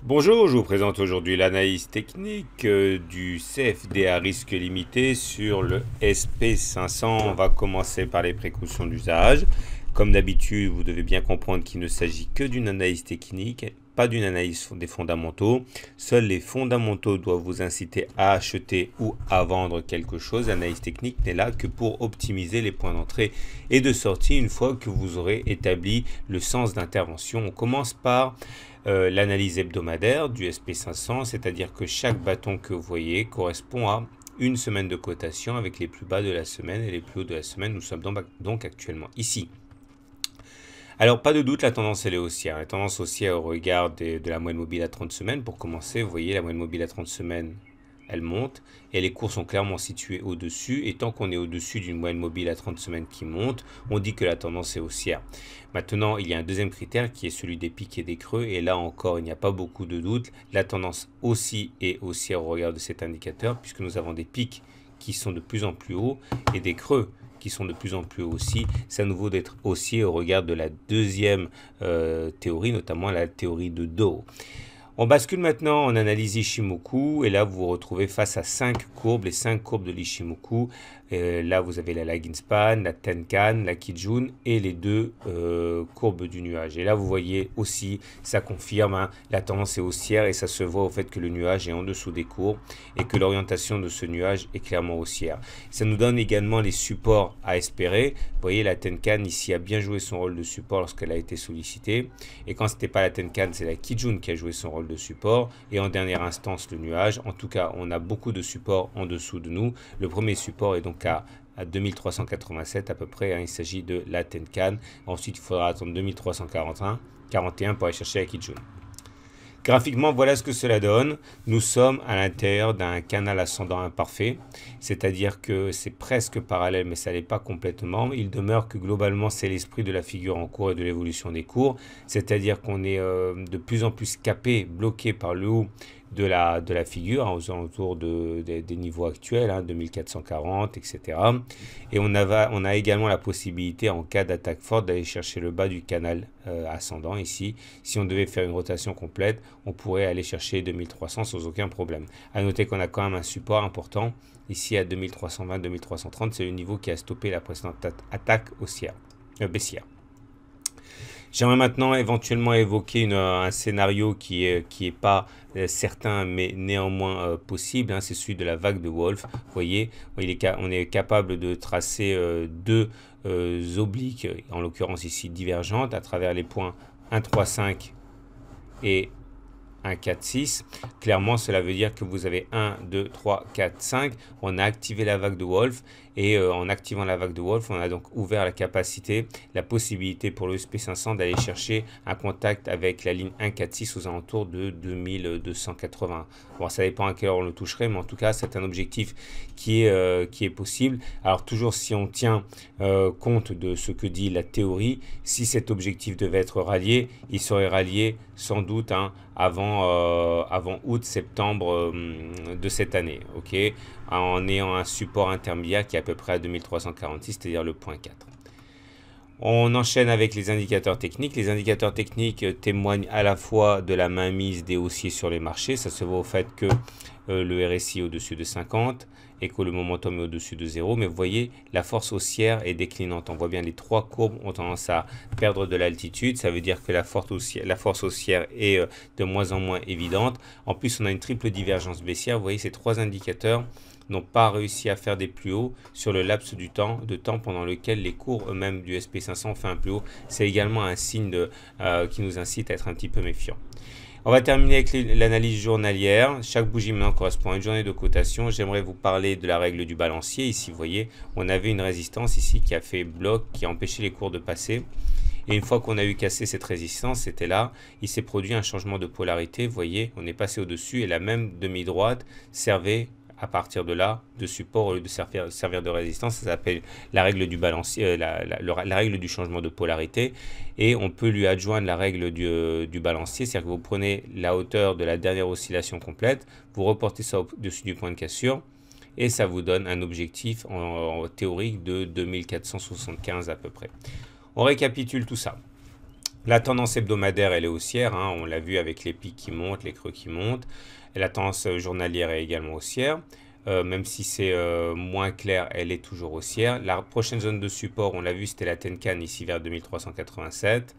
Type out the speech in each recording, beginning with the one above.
Bonjour, je vous présente aujourd'hui l'analyse technique du CFD à risque limité sur le SP500. On va commencer par les précautions d'usage. Comme d'habitude, vous devez bien comprendre qu'il ne s'agit que d'une analyse technique, pas d'une analyse des fondamentaux. Seuls les fondamentaux doivent vous inciter à acheter ou à vendre quelque chose. L'analyse technique n'est là que pour optimiser les points d'entrée et de sortie une fois que vous aurez établi le sens d'intervention. On commence par l'analyse hebdomadaire du SP500, c'est-à-dire que chaque bâton que vous voyez correspond à une semaine de cotation avec les plus bas de la semaine et les plus hauts de la semaine. Nous sommes donc actuellement ici. Alors, pas de doute, la tendance elle est haussière. La tendance haussière au regard de la moyenne mobile à 30 semaines. Pour commencer, vous voyez la moyenne mobile à 30 semaines, elle monte et les cours sont clairement situés au-dessus. Et tant qu'on est au-dessus d'une moyenne mobile à 30 semaines qui monte, on dit que la tendance est haussière. Maintenant, il y a un deuxième critère qui est celui des pics et des creux. Et là encore, il n'y a pas beaucoup de doute. La tendance aussi est haussière au regard de cet indicateur puisque nous avons des pics qui sont de plus en plus hauts et des creux qui sont de plus en plus hauts aussi. C'est à nouveau d'être haussier au regard de la deuxième théorie, notamment la théorie de Dow. On bascule maintenant en analyse Ishimoku et là vous vous retrouvez face à 5 courbes, les 5 courbes de l'Ishimoku. Là vous avez la lagging span, la Tenkan, la Kijun et les deux courbes du nuage. Et là vous voyez aussi, ça confirme, la tendance est haussière et ça se voit au fait que le nuage est en dessous des courbes et que l'orientation de ce nuage est clairement haussière. Ça nous donne également les supports à espérer. Vous voyez la Tenkan ici a bien joué son rôle de support lorsqu'elle a été sollicitée. Et quand ce n'était pas la Tenkan, c'est la Kijun qui a joué son rôle de support. Et en dernière instance, le nuage. En tout cas, on a beaucoup de supports en dessous de nous. Le premier support est donc à 2387 à peu près. Il s'agit de la Tenkan. Ensuite, il faudra attendre 2341 pour aller chercher la Kijun. Graphiquement, voilà ce que cela donne. Nous sommes à l'intérieur d'un canal ascendant imparfait, c'est-à-dire que c'est presque parallèle, mais ça n'est pas complètement. Il demeure que globalement, c'est l'esprit de la figure en cours et de l'évolution des cours, c'est-à-dire qu'on est de plus en plus capé, bloqué par le haut de la figure, aux alentours des niveaux actuels, 2440, etc. Et on a également la possibilité, en cas d'attaque forte, d'aller chercher le bas du canal ascendant ici. Si on devait faire une rotation complète, on pourrait aller chercher 2300 sans aucun problème. À noter qu'on a quand même un support important ici à 2320-2330, c'est le niveau qui a stoppé la précédente attaque baissière. J'aimerais maintenant éventuellement évoquer un scénario qui est pas certain mais néanmoins possible. C'est celui de la vague de Wolf. Vous voyez, on est capable de tracer deux obliques, en l'occurrence ici divergentes, à travers les points 1, 3, 5 et 1, 4, 6. Clairement, cela veut dire que vous avez 1, 2, 3, 4, 5. On a activé la vague de Wolf. Et en activant la vague de Wolf, on a donc ouvert la capacité, la possibilité pour le SP500 d'aller chercher un contact avec la ligne 146 aux alentours de 2280. Bon, ça dépend à quelle heure on le toucherait, mais en tout cas, c'est un objectif qui est possible. Alors, toujours si on tient compte de ce que dit la théorie, si cet objectif devait être rallié, il serait rallié sans doute avant août-septembre de cette année, ok, en ayant un support intermédiaire qui est à peu près à 2346, c'est-à-dire le point 4. On enchaîne avec les indicateurs techniques. Les indicateurs techniques témoignent à la fois de la mainmise des haussiers sur les marchés. Ça se voit au fait que le RSI est au-dessus de 50 et que le momentum est au-dessus de 0. Mais vous voyez, la force haussière est déclinante. On voit bien les trois courbes ont tendance à perdre de l'altitude. Ça veut dire que la force haussière est de moins en moins évidente. En plus, on a une triple divergence baissière. Vous voyez, ces trois indicateurs n'ont pas réussi à faire des plus hauts sur le laps de temps pendant lequel les cours eux-mêmes du SP500 ont fait un plus haut. C'est également un signe qui nous incite à être un petit peu méfiant. On va terminer avec l'analyse journalière. Chaque bougie maintenant correspond à une journée de cotation. J'aimerais vous parler de la règle du balancier. Ici, vous voyez, on avait une résistance ici qui a fait bloc, qui a empêché les cours de passer. Et une fois qu'on a eu cassé cette résistance, c'était là, il s'est produit un changement de polarité. Vous voyez, on est passé au-dessus et la même demi-droite servait à partir de là, de support au lieu de servir de résistance. Ça s'appelle la règle du balancier, la règle du changement de polarité. Et on peut lui adjoindre la règle du balancier, c'est-à-dire que vous prenez la hauteur de la dernière oscillation complète, vous reportez ça au-dessus du point de cassure, et ça vous donne un objectif théorique de 2475 à peu près. On récapitule tout ça. La tendance hebdomadaire, elle est haussière, hein, on l'a vu avec les pics qui montent, les creux qui montent. Et la tendance journalière est également haussière. Même si c'est moins clair, elle est toujours haussière. La prochaine zone de support, on l'a vu, c'était la Tenkan ici vers 2387.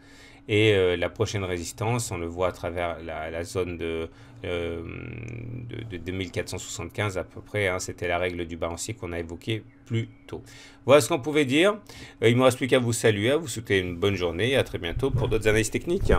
Et la prochaine résistance, on le voit à travers la zone de 2475 à peu près. Hein, c'était la règle du balancier qu'on a évoqué plus tôt. Voilà ce qu'on pouvait dire. Il ne me reste plus qu'à vous saluer, à vous souhaiter une bonne journée et à très bientôt pour d'autres analyses techniques.